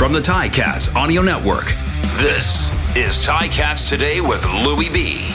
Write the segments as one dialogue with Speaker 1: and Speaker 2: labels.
Speaker 1: From the Ticats Audio Network, this is Ticats Today with Louie B.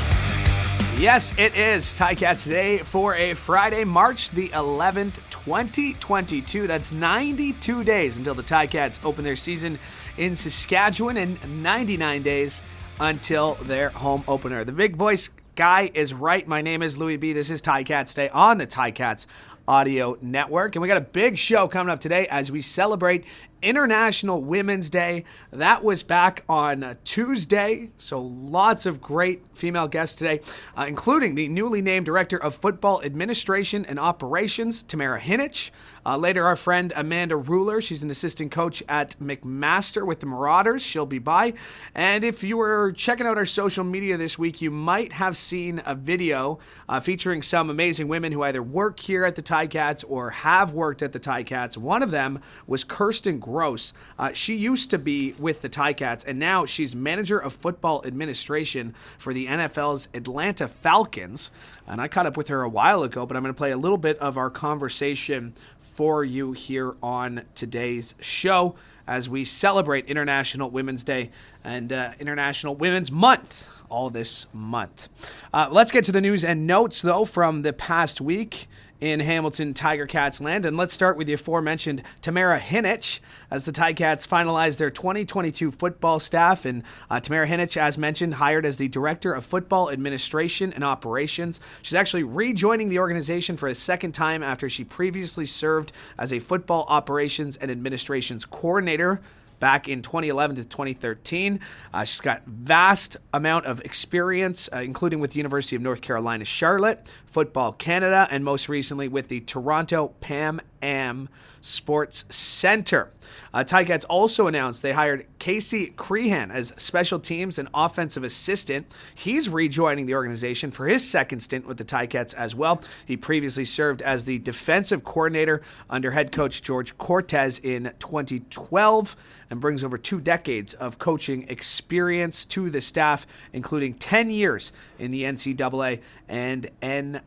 Speaker 2: Yes, it is Ticats Today for a Friday, March the 11th, 2022. That's 92 days until the Ticats open their season in Saskatchewan and 99 days until their home opener. The big voice guy is right. My name is Louie B. This is Ticats Today on the Ticats Audio Network. And we got a big show coming up today as we celebrate International Women's Day. That was back on Tuesday, so lots of great female guests today, including the newly named Director of Football Administration and Operations, Tamara Hinic. Later, our friend Amanda Ruller. She's an assistant coach at McMaster with the Marauders. She'll be by. And if you were checking out our social media this week, you might have seen a video featuring some amazing women who either work here at the Ticats or have worked at the Ticats. One of them was Kirsten Grohs. She used to be with the Ticats, and now she's manager of football administration for the NFL's Atlanta Falcons. And I caught up with her a while ago, but I'm going to play a little bit of our conversation for you here on today's show as we celebrate International Women's Day and International Women's Month all this month. Let's get to the news and notes, though, from the past week in Hamilton Tiger Cats land. And let's start with the aforementioned Tamara Hinic as the Ticats finalized their 2022 football staff. And Tamara Hinic, as mentioned, hired as the Director of Football Administration and Operations. She's actually rejoining the organization for a second time after she previously served as a football operations and administrations coordinator back in 2011 to 2013. She's got vast amount of experience, including with the University of North Carolina, Charlotte, Football Canada, and most recently with the Toronto Pan Am Sports Center. Ticats also announced they hired Casey Crehan as special teams and offensive assistant. He's rejoining the organization for his second stint with the Ticats as well. He previously served as the defensive coordinator under head coach George Cortez in 2012 and brings over 2 decades of coaching experience to the staff, including 10 years in the NCAA and NAIA.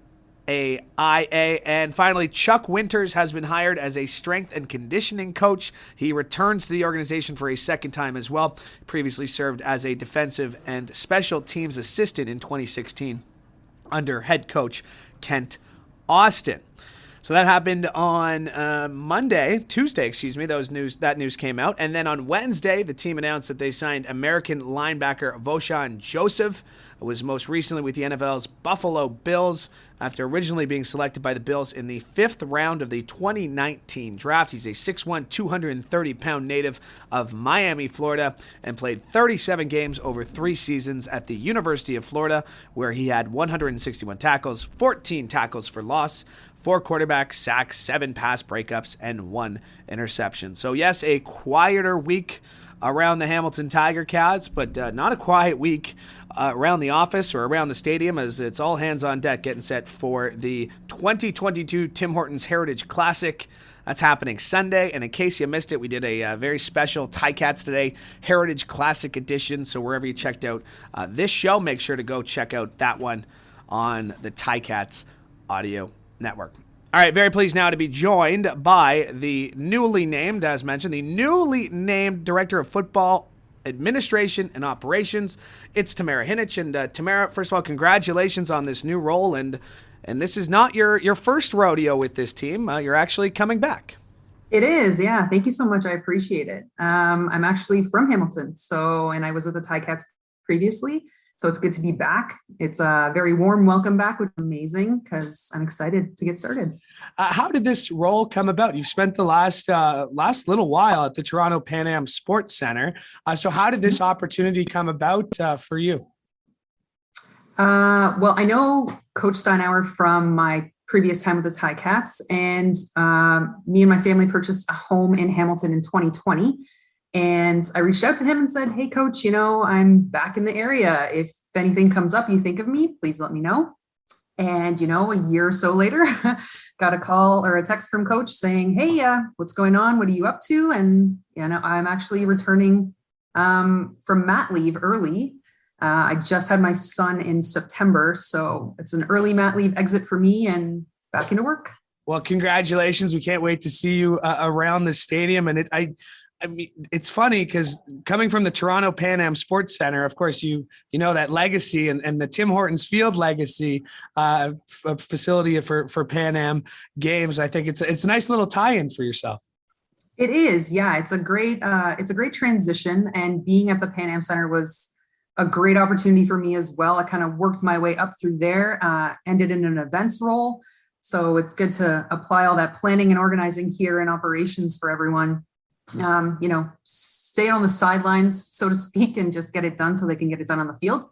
Speaker 2: And finally, Chuck Winters has been hired as a strength and conditioning coach. He returns to the organization for a second time as well. Previously served as a defensive and special teams assistant in 2016 under head coach Kent Austin. So that happened on Tuesday, that news came out. And then on Wednesday, the team announced that they signed American linebacker Voshan Joseph, who was most recently with the NFL's Buffalo Bills after originally being selected by the Bills in the 5th round of the 2019 draft. He's a 6'1", 230-pound native of Miami, Florida, and played 37 games over 3 seasons at the University of Florida, where he had 161 tackles, 14 tackles for loss, 4 quarterback sacks, 7 pass breakups, and 1 interception. So yes, a quieter week around the Hamilton Tiger Cats, but not a quiet week around the office or around the stadium, as it's all hands on deck getting set for the 2022 Tim Hortons Heritage Classic. That's happening Sunday, and in case you missed it, we did a very special Ticats Today Heritage Classic edition. So wherever you checked out this show, make sure to go check out that one on the Ticats Audio Network. All right, very pleased now to be joined by the newly named, as mentioned, the newly named Director of Football Administration and Operations. It's Tamara Hinic. And Tamara, first of all, congratulations on this new role. And this is not your first rodeo with this team. You're actually coming back.
Speaker 3: It is, yeah. Thank you so much. I appreciate it. I'm actually from Hamilton, and I was with the Ticats previously. So it's good to be back. It's a very warm welcome back, which is amazing because I'm excited to get started.
Speaker 2: How did this role come about? You've spent the last little while at the Toronto Pan Am Sports Center. So how did this opportunity come about for you?
Speaker 3: Well, I know Coach Steinauer from my previous time with the Ticats, and me and my family purchased a home in Hamilton in 2020. And I reached out to him and said, hey, Coach, I'm back in the area. If anything comes up, you think of me, please let me know. And, a year or so later, got a call or a text from Coach saying, hey, what's going on? What are you up to? And, I'm actually returning from mat leave early. I just had my son in September. So it's an early mat leave exit for me and back into work.
Speaker 2: Well, congratulations. We can't wait to see you around the stadium. And I mean, it's funny because coming from the Toronto Pan Am Sports Center, of course, you know that legacy and the Tim Hortons Field legacy facility for Pan Am games. I think it's a nice little tie-in for yourself.
Speaker 3: It is, yeah. It's a great transition, and being at the Pan Am Center was a great opportunity for me as well. I kind of worked my way up through there, ended in an events role, so it's good to apply all that planning and organizing here in operations for everyone. Stay on the sidelines, so to speak, and just get it done so they can get it done on the field.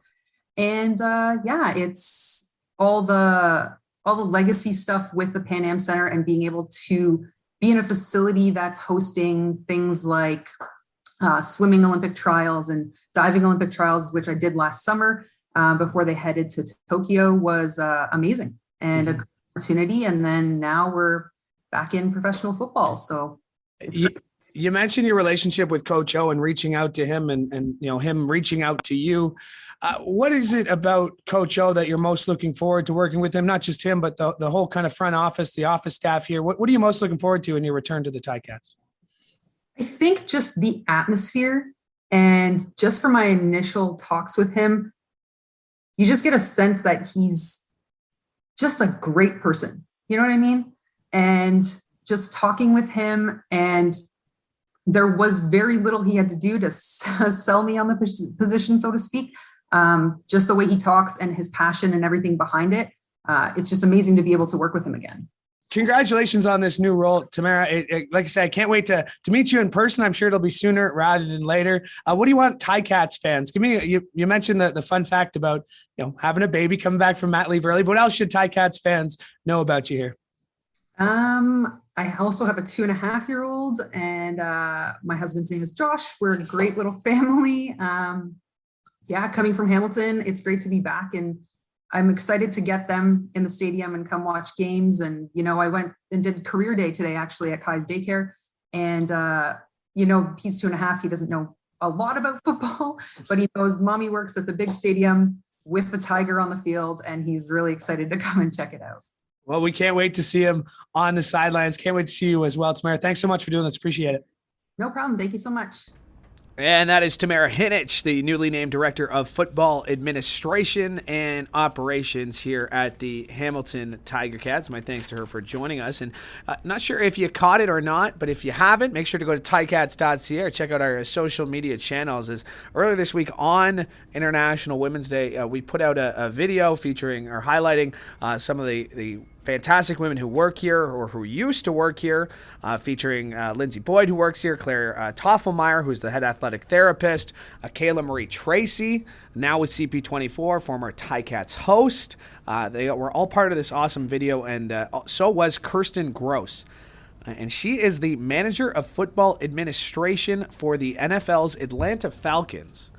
Speaker 3: And it's all the legacy stuff with the Pan Am Center and being able to be in a facility that's hosting things like swimming Olympic trials and diving Olympic trials, which I did last summer before they headed to Tokyo, was amazing and a great opportunity. And then now we're back in professional football. So
Speaker 2: you mentioned your relationship with Coach O and reaching out to him and him reaching out to you. What is it about Coach O that you're most looking forward to working with him? Not just him, but the whole kind of front office, the office staff here. What are you most looking forward to in your return to the Ticats?
Speaker 3: I think just the atmosphere, and just from my initial talks with him, you just get a sense that he's just a great person. You know what I mean? And just talking with him, and there was very little he had to do to sell me on the position, so to speak. Just the way he talks and his passion and everything behind it. It's just amazing to be able to work with him again.
Speaker 2: Congratulations on this new role, Tamara. Like I said, I can't wait to meet you in person. I'm sure it'll be sooner rather than later. What do you want Ticats fans? Give me, you mentioned the fun fact about, having a baby, coming back from mat leave early, but what else should Ticats fans know about you here?
Speaker 3: I also have a 2.5-year-old, and my husband's name is Josh. We're a great little family. Coming from Hamilton, it's great to be back, and I'm excited to get them in the stadium and come watch games. And, I went and did career day today, actually, at Kai's daycare. And, he's 2.5. He doesn't know a lot about football, but he knows mommy works at the big stadium with the tiger on the field, and he's really excited to come and check it out.
Speaker 2: Well, we can't wait to see him on the sidelines. Can't wait to see you as well, Tamara. Thanks so much for doing this. Appreciate it.
Speaker 3: No problem. Thank you so much.
Speaker 2: And that is Tamara Hinic, the newly named Director of Football Administration and Operations here at the Hamilton Tiger Cats. My thanks to her for joining us. And not sure if you caught it or not, but if you haven't, make sure to go to ticats.ca or check out our social media channels. As earlier this week on International Women's Day, we put out a video featuring or highlighting some of the fantastic women who work here or who used to work here, featuring Lindsay Boyd, who works here, Claire Toffelmeyer, who's the head athletic therapist, Kayla Marie Tracy, now with CP24, former Ticats host. They were all part of this awesome video, and so was Kirsten Grohs. And she is the manager of football administration for the NFL's Atlanta Falcons.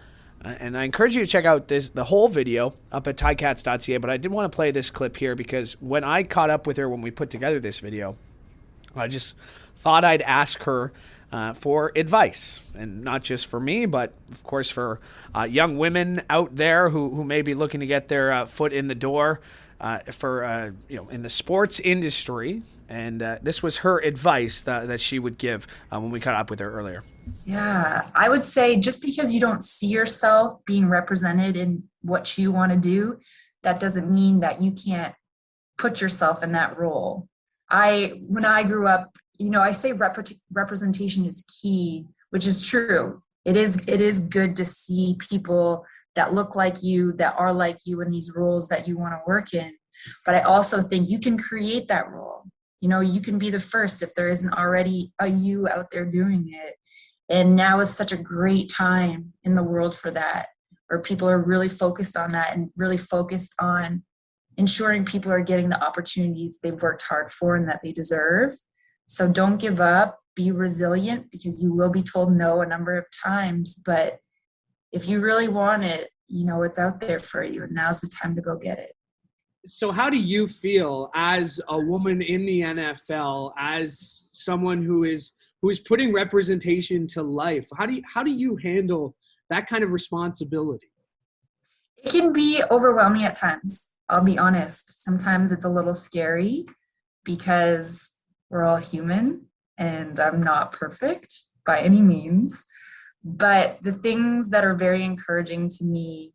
Speaker 2: And I encourage you to check out the whole video up at ticats.ca, but I did want to play this clip here because when I caught up with her when we put together this video, I just thought I'd ask her for advice, and not just for me, but of course for young women out there who may be looking to get their foot in the door in the sports industry. And this was her advice that she would give when we caught up with her earlier.
Speaker 4: Yeah, I would say just because you don't see yourself being represented in what you want to do, that doesn't mean that you can't put yourself in that role. When I grew up, I say representation is key, which is true. It is good to see people that look like you, that are like you in these roles that you want to work in. But I also think you can create that role. You can be the first if there isn't already a you out there doing it. And now is such a great time in the world for that, where people are really focused on that and really focused on ensuring people are getting the opportunities they've worked hard for and that they deserve. So don't give up, be resilient, because you will be told no a number of times. But if you really want it, it's out there for you, and now's the time to go get it.
Speaker 5: So how do you feel as a woman in the NFL, as someone who is putting representation to life? How do you handle that kind of responsibility?
Speaker 4: It can be overwhelming at times. I'll be honest. Sometimes it's a little scary because we're all human and I'm not perfect, by any means. But the things that are very encouraging to me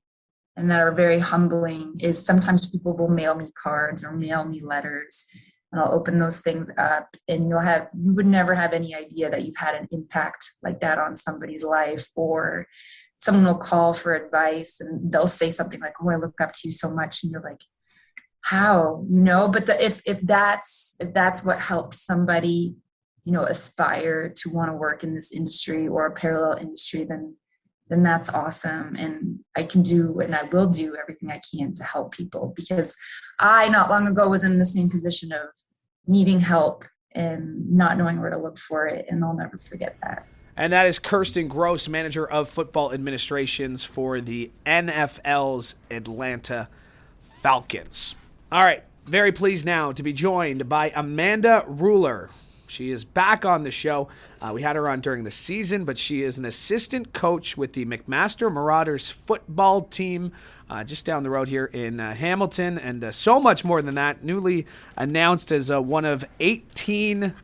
Speaker 4: and that are very humbling is sometimes people will mail me cards or mail me letters, and I'll open those things up, and you would never have any idea that you've had an impact like that on somebody's life. Or someone will call for advice and they'll say something like, "Oh, I look up to you so much," and you're like, "How?" But if that's what helps somebody, aspire to want to work in this industry or a parallel industry, then that's awesome. And I can do, and I will do everything I can to help people, because I not long ago was in the same position of needing help and not knowing where to look for it. And I'll never forget that.
Speaker 2: And that is Kirsten Grohs, Manager of Football Administrations for the NFL's Atlanta Falcons. All right, very pleased now to be joined by Amanda Ruller. She is back on the show. We had her on during the season, but she is an assistant coach with the McMaster Marauders Football team just down the road here in Hamilton. And so much more than that, newly announced as one of 18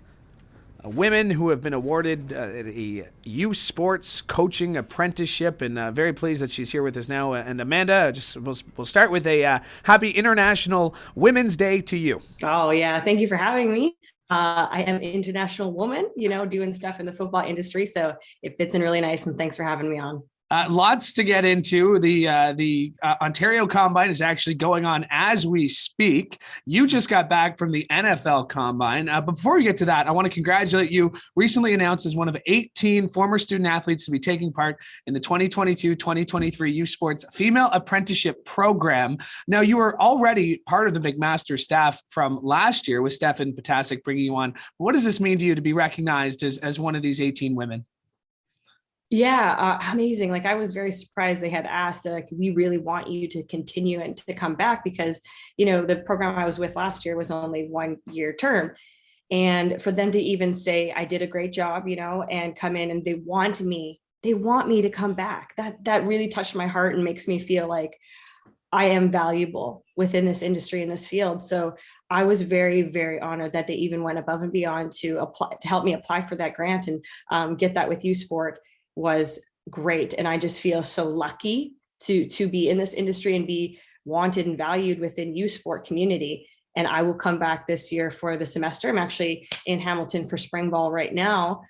Speaker 2: women who have been awarded a youth sports coaching apprenticeship, and very pleased that she's here with us now. And Amanda, we'll start with a happy International Women's Day to you.
Speaker 6: Oh yeah, thank you for having me. I am an international woman, doing stuff in the football industry, so it fits in really nice. And thanks for having me on.
Speaker 2: Lots to get into. The Ontario Combine is actually going on as we speak. You just got back from the NFL Combine. But before we get to that, I want to congratulate you. Recently announced as one of 18 former student athletes to be taking part in the 2022-2023 Youth Sports Female Apprenticeship Program. Now, you were already part of the McMaster staff from last year with Stefan Potasic bringing you on. What does this mean to you to be recognized as one of these 18 women?
Speaker 6: Yeah, amazing. I was very surprised they had asked, we really want you to continue and to come back, because, the program I was with last year was only 1 year term. And for them to even say, I did a great job, and come in and they want me to come back. That really touched my heart and makes me feel like I am valuable within this industry, in this field. So I was very, very honored that they even went above and beyond to help me apply for that grant and get that with U Sport. Was great. And I just feel so lucky to be in this industry and be wanted and valued within youth sport community. And I will come back this year for the semester. I'm actually in Hamilton for spring ball right now,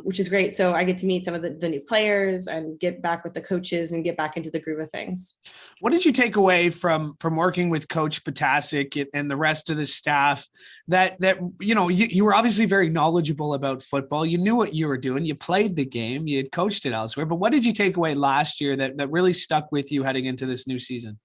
Speaker 6: which is great. So I get to meet some of the new players and get back with the coaches and get back into the groove of things.
Speaker 2: What did you take away from working with Coach Potasic and the rest of the staff that you were obviously very knowledgeable about football. You knew what you were doing. You played the game. You had coached it elsewhere. But what did you take away last year that really stuck with you heading into this new season?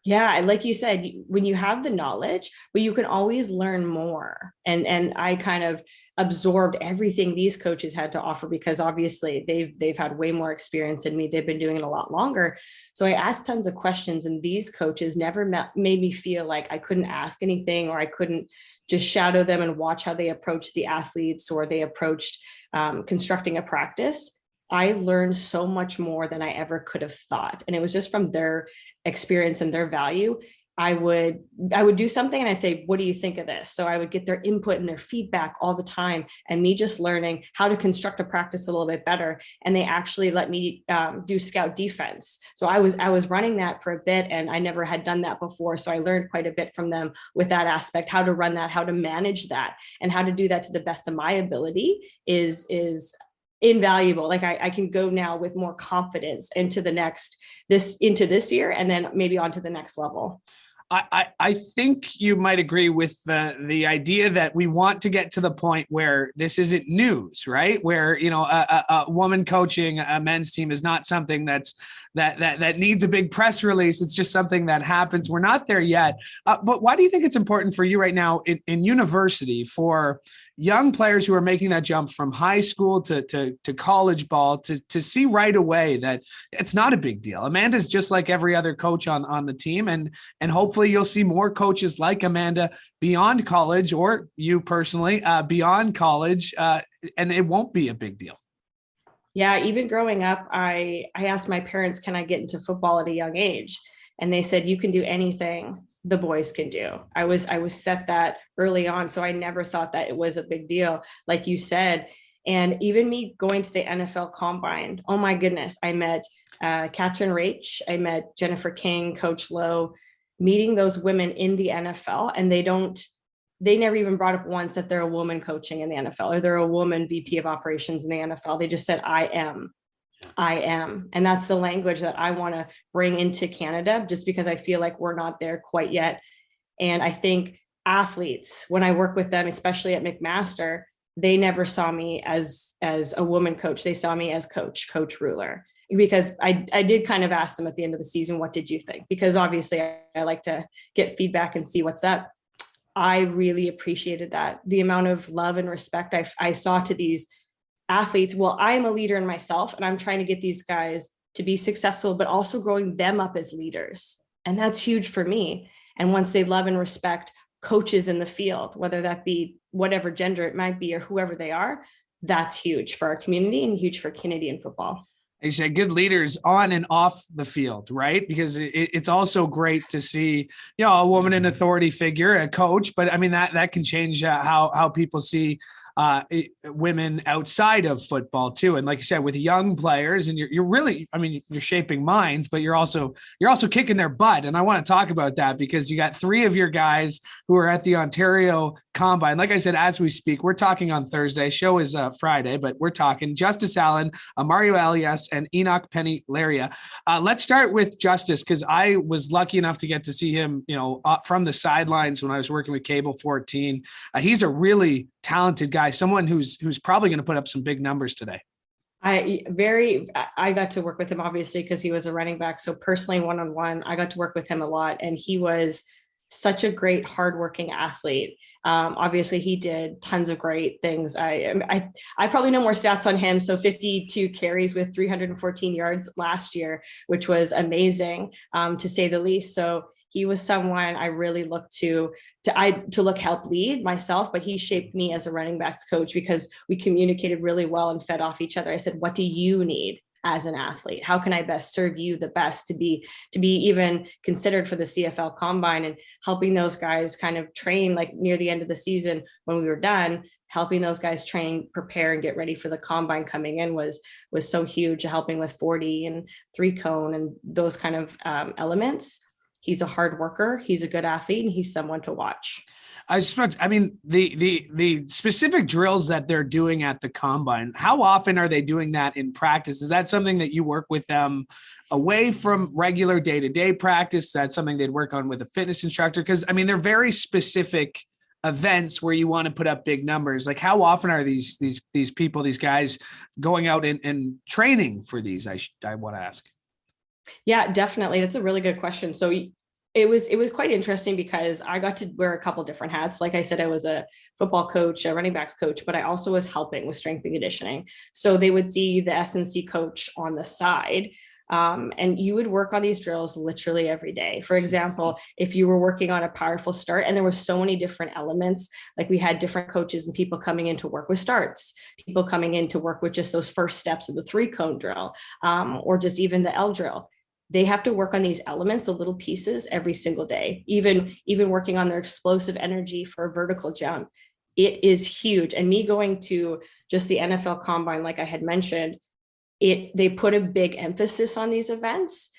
Speaker 6: Yeah. And like you said, when you have the knowledge, but you can always learn more. And I kind of absorbed everything these coaches had to offer, because obviously they've had way more experience than me. They've been doing it a lot longer. So I asked tons of questions, and these coaches never made me feel like I couldn't ask anything, or I couldn't just shadow them and watch how they approached the athletes, or they approached constructing a practice. I learned so much more than I ever could have thought. And it was just from their experience and their value. I would do something and I say, what do you think of this? So I would get their input and their feedback all the time, and me just learning how to construct a practice a little bit better. And they actually let me do scout defense. So I was running that for a bit, and I never had done that before. So I learned quite a bit from them with that aspect, how to run that, how to manage that, and how to do that to the best of my ability is invaluable. I can go now with more confidence into this year, and then maybe on to the next level.
Speaker 2: I think you might agree with the idea that we want to get to the point where this isn't news, right? Where, a woman coaching a men's team is not something that needs a big press release. It's just something that happens. We're not there yet. But why do you think it's important for you right now in university, for young players who are making that jump from high school to college ball to see right away that it's not a big deal? Amanda's just like every other coach on the team. And hopefully you'll see more coaches like Amanda beyond college, or you personally beyond college, and it won't be a big deal.
Speaker 6: Yeah, even growing up, I asked my parents, can I get into football at a young age? And they said, you can do anything the boys can do. I was set that early on. So I never thought that it was a big deal, like you said. And even me going to the NFL Combine, oh my goodness, I met Katrin Rach, I met Jennifer King, Coach Lowe, meeting those women in the NFL, and they never even brought up once that they're a woman coaching in the NFL or they're a woman VP of operations in the NFL. They just said, I am. And that's the language that I want to bring into Canada, just because I feel like we're not there quite yet. And I think athletes, when I work with them, especially at McMaster, they never saw me as a woman coach. They saw me as Coach Ruller, because I did kind of ask them at the end of the season, what did you think? Because obviously I like to get feedback and see what's up. I really appreciated that. The amount of love and respect I saw to these athletes. Well, I'm a leader in myself, and I'm trying to get these guys to be successful, but also growing them up as leaders. And that's huge for me. And once they love and respect coaches in the field, whether that be whatever gender it might be or whoever they are, that's huge for our community and huge for Canadian football.
Speaker 2: You said good leaders on and off the field, right? Because it's also great to see, a woman in authority figure, a coach, but I mean, that can change how people see women outside of football too. And like you said, with young players, and you're really, you're shaping minds, but you're also kicking their butt. And I want to talk about that, because you got 3 of your guys who are at the Ontario Combine. Like I said, as we speak, we're talking on Thursday. Show is Friday, but we're talking Justice Allen, Mario Alias, and Enoch Penny Laria. Let's start with Justice, because I was lucky enough to get to see him, from the sidelines when I was working with Cable 14. He's a really talented guy, someone who's probably going to put up some big numbers today.
Speaker 6: I got to work with him, obviously, because he was a running back. So personally, one-on-one, I got to work with him a lot, and he was such a great, hardworking athlete. Obviously, he did tons of great things. I probably know more stats on him. So 52 carries with 314 yards last year, which was amazing, to say the least. So he was someone I really looked to help lead myself, but he shaped me as a running backs coach, because we communicated really well and fed off each other. I said, what do you need as an athlete? How can I best serve you the best to be even considered for the CFL Combine? And helping those guys kind of train, like near the end of the season when we were done, helping those guys train, prepare, and get ready for the Combine coming in was so huge, helping with 40 and 3-cone and those kind of elements. He's a hard worker. He's a good athlete, and he's someone to watch.
Speaker 2: The specific drills that they're doing at the Combine, how often are they doing that in practice? Is that something that you work with them away from regular day-to-day practice? Is that something they'd work on with a fitness instructor? Because, they're very specific events where you want to put up big numbers. Like, how often are these people, these guys, going out and training for these? I want to ask.
Speaker 6: Yeah, definitely. That's a really good question. So it was quite interesting, because I got to wear a couple different hats. Like I said, I was a football coach, a running backs coach, but I also was helping with strength and conditioning. So they would see the S&C coach on the side. And you would work on these drills literally every day. For example, if you were working on a powerful start, and there were so many different elements, like we had different coaches and people coming in to work with starts, people coming in to work with just those first steps of the 3-cone drill, or just even the L drill. They have to work on these elements, the little pieces, every single day, even working on their explosive energy for a vertical jump. It is huge. And me going to just the NFL Combine, like I had mentioned, they put a big emphasis on these events.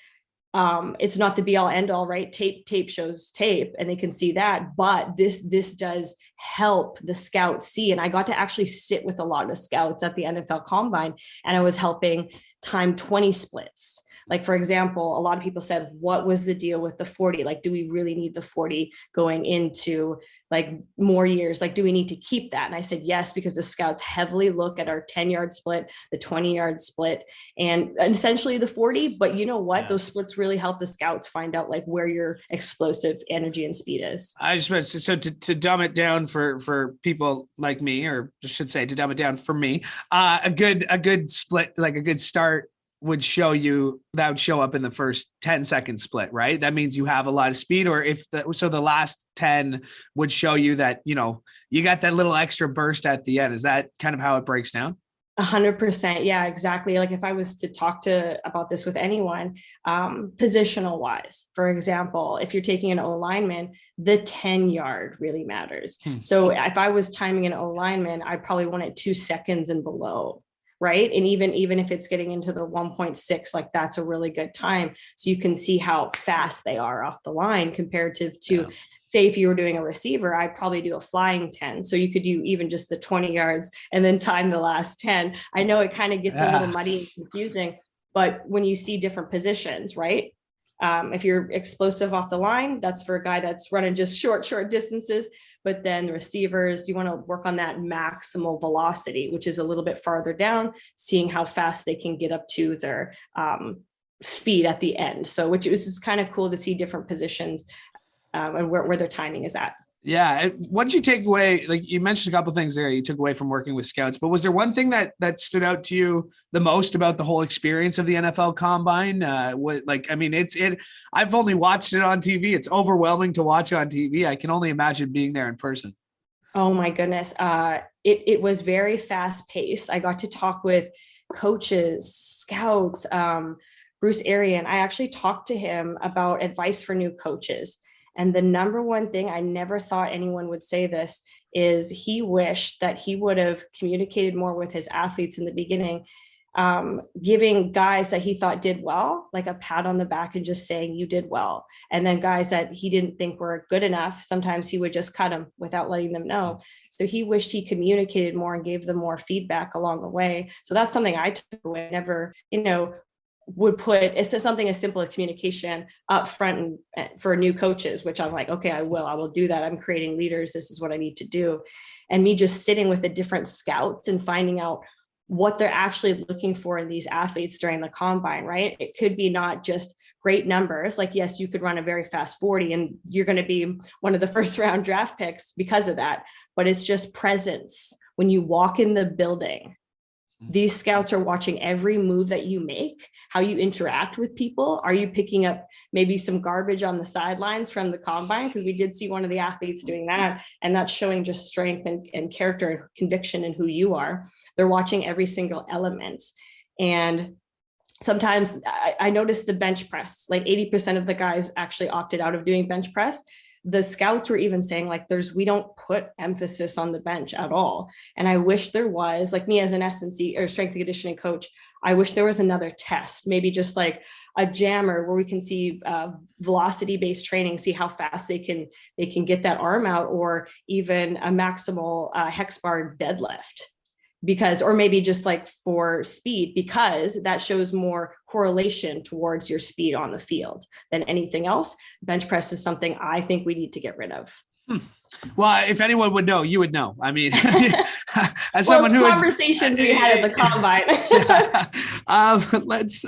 Speaker 6: It's not the be all end all, right? Tape shows tape, and they can see that, but this does help the scouts see. And I got to actually sit with a lot of the scouts at the NFL Combine, and I was helping time 20 splits. Like, for example, a lot of people said, what was the deal with the 40? Like, do we really need the 40 going into like more years? Like, do we need to keep that? And I said, yes, because the scouts heavily look at our 10-yard split, the 20-yard split, and essentially the 40. But you know what? Yeah. Those splits really help the scouts find out like where your explosive energy and speed is.
Speaker 2: I just meant, so to dumb it down for people like me, or I should say to dumb it down for me, a good split, like a good start would show up in the first 10-second split, right? That means you have a lot of speed. Or the last 10 would show you that, you got that little extra burst at the end. Is that kind of how it breaks down?
Speaker 6: 100%. Yeah, exactly. Like if I was to talk about this with anyone, positional wise, for example, if you're taking an O lineman, the 10-yard really matters. So if I was timing an O lineman, I'd probably want it 2 seconds and below. Right. And even if it's getting into the 1.6, like that's a really good time. So you can see how fast they are off the line comparative to, say, if you were doing a receiver, I'd probably do a flying 10. So you could do even just the 20 yards and then time the last 10. I know it kind of gets a little muddy and confusing, but when you see different positions, right? If you're explosive off the line, that's for a guy that's running just short distances. But then the receivers, you want to work on that maximal velocity, which is a little bit farther down, seeing how fast they can get up to their speed at the end. So which is kind of cool to see different positions and where their timing is at.
Speaker 2: Yeah. What did you take away? Like you mentioned a couple of things there you took away from working with scouts, but was there one thing that stood out to you the most about the whole experience of the NFL Combine? I've only watched it on TV. It's overwhelming to watch on TV. I can only imagine being there in person.
Speaker 6: Oh my goodness. It was very fast paced. I got to talk with coaches, scouts, Bruce Arian. I actually talked to him about advice for new coaches. And the number one thing, I never thought anyone would say this, is he wished that he would have communicated more with his athletes in the beginning, giving guys that he thought did well, like a pat on the back and just saying you did well. And then guys that he didn't think were good enough, sometimes he would just cut them without letting them know. So he wished he communicated more and gave them more feedback along the way. So that's something I took away. Never, would put it's something as simple as communication up front and for new coaches, which I'm like, okay, I will do that. I'm creating leaders. This is what I need to do. And me just sitting with the different scouts and finding out what they're actually looking for in these athletes during the combine, right? It could be not just great numbers. Like, yes, you could run a very fast 40 and you're going to be one of the first round draft picks because of that. But it's just presence. When you walk in the building, these scouts are watching every move that you make, how you interact with people. Are you picking up maybe some garbage on the sidelines from the combine? Because we did see one of the athletes doing that, and that's showing just strength and character and conviction in who you are. They're watching every single element. And sometimes I noticed the bench press, like 80% of the guys actually opted out of doing bench press. The scouts were even saying like we don't put emphasis on the bench at all. And I wish there was, like me as an S&C or strength and conditioning coach, I wish there was another test, maybe just like a jammer where we can see velocity based training, see how fast they can get that arm out, or even a maximal hex bar deadlift. Or maybe just like for speed, because that shows more correlation towards your speed on the field than anything else. Bench press is something I think we need to get rid of.
Speaker 2: Well, if anyone would know, you would know. I mean, as someone who
Speaker 6: conversations we had at the combine.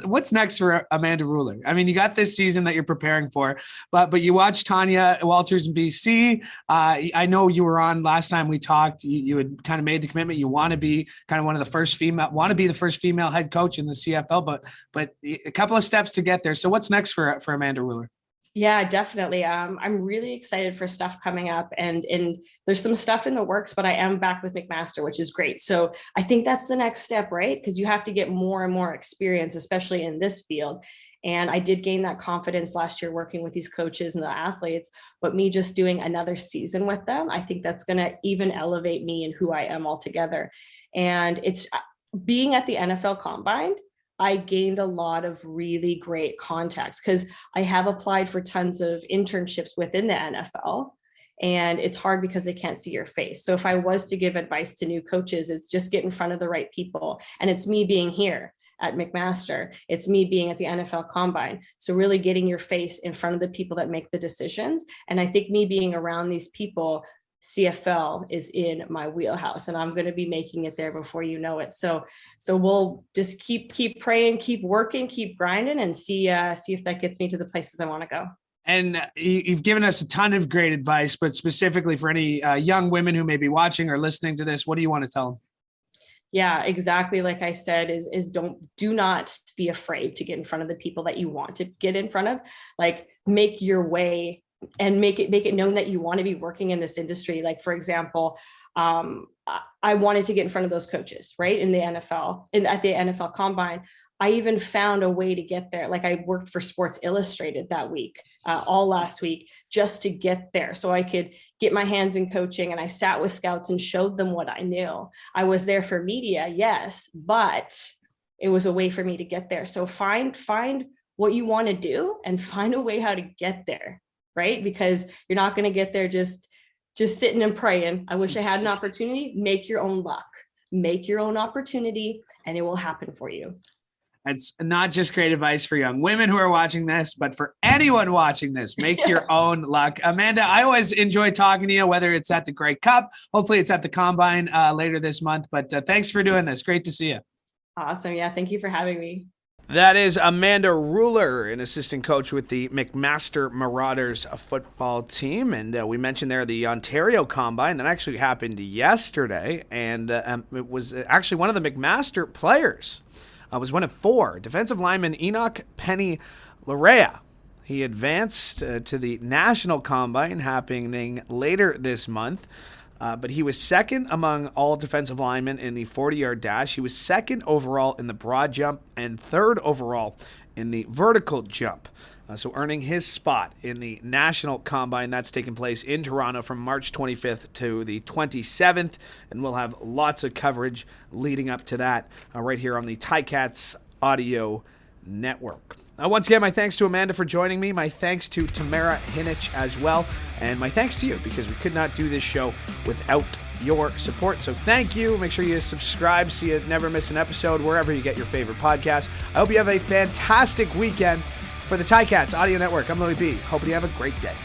Speaker 2: What's next for Amanda Ruller? I mean, you got this season that you're preparing for, but you watched Tanya Walters in BC. I know you were on last time we talked. You had kind of made the commitment. You want to be kind of the first female head coach in the CFL, but a couple of steps to get there. So what's next for Amanda Ruller?
Speaker 6: Yeah, definitely. I'm really excited for stuff coming up, and there's some stuff in the works, but I am back with McMaster, which is great. So I think that's the next step, right? Because you have to get more and more experience, especially in this field. And I did gain that confidence last year working with these coaches and the athletes, but me just doing another season with them, I think that's going to even elevate me and who I am altogether. And it's being at the NFL Combine, I gained a lot of really great contacts because I have applied for tons of internships within the NFL, and it's hard because they can't see your face. So if I was to give advice to new coaches, it's just get in front of the right people. And it's me being here at McMaster. It's me being at the NFL Combine. So really getting your face in front of the people that make the decisions. And I think me being around these people, CFL is in my wheelhouse, and I'm going to be making it there before you know it. So we'll just keep praying, keep working, keep grinding, and see if that gets me to the places I want to go.
Speaker 2: And you've given us a ton of great advice, but specifically for any young women who may be watching or listening to this, what do you want to tell them?
Speaker 6: Yeah, exactly. Like I said, do not be afraid to get in front of the people that you want to get in front of. Like, make your way and make it known that you want to be working in this industry. Like, for example, I wanted to get in front of those coaches, right? In the NFL, at the NFL Combine. I even found a way to get there. Like I worked for Sports Illustrated that week, all last week, just to get there so I could get my hands in coaching. And I sat with scouts and showed them what I knew. I was there for media, yes, but it was a way for me to get there. So find what you want to do and find a way how to get there, right? Because you're not going to get there just sitting and praying. I wish I had an opportunity. Make your own luck, make your own opportunity, and it will happen for you.
Speaker 2: It's not just great advice for young women who are watching this, but for anyone watching this, make your own luck. Amanda, I always enjoy talking to you, whether it's at the Grey Cup, hopefully it's at the Combine later this month, but thanks for doing this. Great to see you.
Speaker 6: Awesome. Yeah. Thank you for having me.
Speaker 2: That is Amanda Ruller, an assistant coach with the McMaster Marauders football team. And we mentioned there the Ontario Combine that actually happened yesterday. And it was actually one of the McMaster players. Was one of 4, defensive lineman Enoch Penny Larea. He advanced to the National Combine happening later this month. But he was second among all defensive linemen in the 40-yard dash. He was second overall in the broad jump and third overall in the vertical jump. So earning his spot in the National Combine. That's taking place in Toronto from March 25th to the 27th. And we'll have lots of coverage leading up to that right here on the Ticats Audio Network. Once again, my thanks to Amanda for joining me. My thanks to Tamara, Hinic as well. And my thanks to you because we could not do this show without your support. So thank you. Make sure you subscribe so you never miss an episode wherever you get your favorite podcast. I hope you have a fantastic weekend. For the Ticats Audio Network, I'm Louie B. Hoping you have a great day.